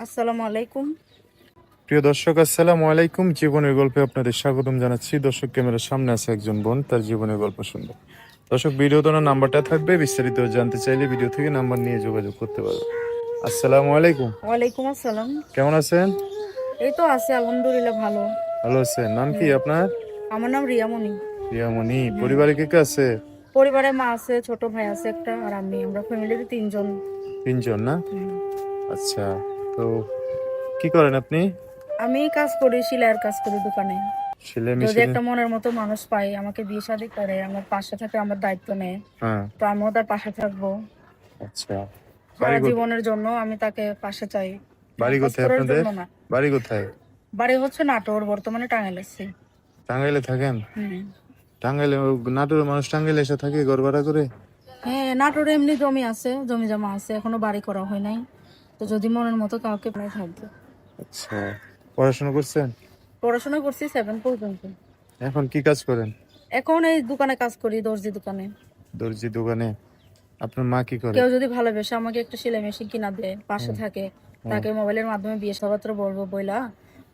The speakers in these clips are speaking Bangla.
আসসালামু আলাইকুম। প্রিয় দর্শক, আসসালামু আলাইকুম। জীবনের গল্পে আপনাদের স্বাগতম জানাচ্ছি। দর্শক, ক্যামেরার সামনে আছে একজন বোন, তার জীবনের গল্প শুনবো। দর্শক, ভিডিও তোনার নাম্বারটা থাকবে, বিস্তারিত জানতে চাইলে ভিডিও থেকে নাম্বার নিয়ে যোগাযোগ করতে পারবে। আসসালামু আলাইকুম। ওয়ালাইকুম আসসালাম। কেমন আছেন? এই তো আছি আলহামদুলিল্লাহ ভালো। ভালো আছেন? নাম কি হুম, আপনার? আমার নাম রিয়ামণি। রিয়ামণি। হুম, পরিবারে কে কে আছে? পরিবারে মা আছে, ছোট ভাই আছে একটা, আর আমরা ফ্যামিলিতে তিনজন। তিনজন না? হুম, আচ্ছা। তো কি করেন আপনি? আমি কাজ করি, সেলাইয়ের কাজ করি দোকানে। সেলাই যদি মেশিনে? একটা মনের মতো মানুষ পাই, আমাকে বিয়ে শাদী করে, আমার পাশে থাকে, আমার দায়িত্ব নেয়, হ্যাঁ। তো আমিও তার পাশে থাকবো আচ্ছা। বাড়ি সারা কোথায়? জীবনের জন্য। আমি তাকে পাশে চাই, টাইম বাড়ি পাস কোথায় করার আপনাদের? জন্য না। বাড়ি কোথায়? বাড়ি হচ্ছে নাটোর, বর্তমানে টাঙ্গাইল আছি। টাঙ্গাইলে থাকেন? হুম, টাঙ্গাইলে? নাটোরের মানুষ টাঙ্গাইলে এসে থাকে ঘর ভাড়া করে? হ্যাঁ, নাটোরে এমনি জমি আছে, জমি জমা আছে, এখনো বাড়ি করা হয় নাই। তো যদি মনের মতো কাউকে পাই থাকবো। আচ্ছা। পড়াশোনা করছেন? পড়াশোনা করছি 7 পর্যন্ত। এখন কি কাজ করেন? এখন এই দোকানে কাজ করি, দর্জি দোকানে। দর্জি দোকানে। আপনার মা কি করে? কেউ যদি ভালোবেসে আমাকে একটা সেলাই মেশিন কিনা দেয়, পাশে হুম, থাকে, হুম। তাকে মোবাইলের মাধ্যমে বিয়ে সাবাত্র বলবো বইলা,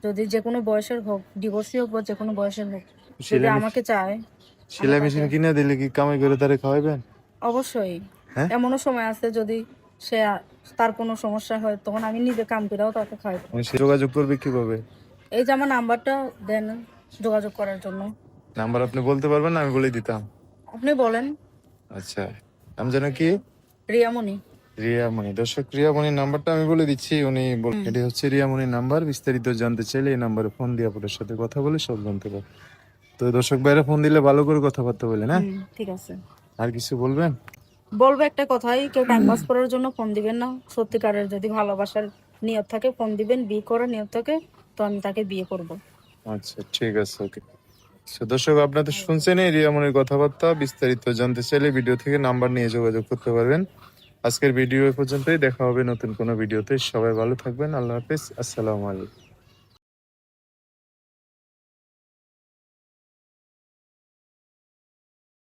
যদি যে কোনো বয়সের হোক, ডিভোর্সি হোক বা যে কোনো বয়সের হোক, যদি সেলাই আমাকে চায়, আমি সেলাই তাকে মেশিন কিনে দিলে কি কামাই করে তারে খাওয়াইবেন? অবশ্যই। হ্যাঁ। এমনও সময় আছে যদি সে তার কোনো সমস্যা হয়, তখন আমি নিজে কাম করেও তাকে খাওয়াবো। সে যোগাযোগ করবে কিভাবে? এই যে আমার নাম্বারটা দেন যোগাযোগ করার জন্য। নাম্বার আপনি বলতে পারবেন না? আমি বলে দিতাম। আপনি বলেন। আচ্ছা। নাম যেন কি? রিয়ামণি। রিয়ামণি। দর্শক, রিয়ামণির নাম্বারটা আমি বলে দিচ্ছি। হুম, এটি হচ্ছে রিয়ামণির নাম্বার। বিস্তারিত জানতে চাইলে এই নাম্বারে ফোন দিয়ে আপনার সাথে কথা বলে সব জানতে পারবেন। তো দর্শক বাইরে ফোন দিলে ভালো করে কথাবার্তা বলেন, হ্যাঁ? হুম, ঠিক আছে। আর কিছু বলবেন? বলবো একটা কথাই, কেউ টাইম পাস করার জন্য ফোন দিবেন না। সত্যিকারের যদি ভালোবাসার নিয়ত থাকে ফোন দিবেন, বিয়ে করার নিয়ত থাকে তো আমি তাকে বিয়ে করব। আচ্ছা, ঠিক আছে, ওকে। দর্শক, আপনাদের শুনছেন এই রিয়ামনির কথাবার্তা। বিস্তারিত জানতে চাইলে ভিডিও থেকে নাম্বার নিয়ে যোগাযোগ করতে পারবেন। আজকের ভিডিও এ পর্যন্তই। দেখা হবে নতুন কোনো ভিডিওতে। সবাই ভালো থাকবেন। আল্লাহ হাফেজ। আসসালামু আলাইকুম।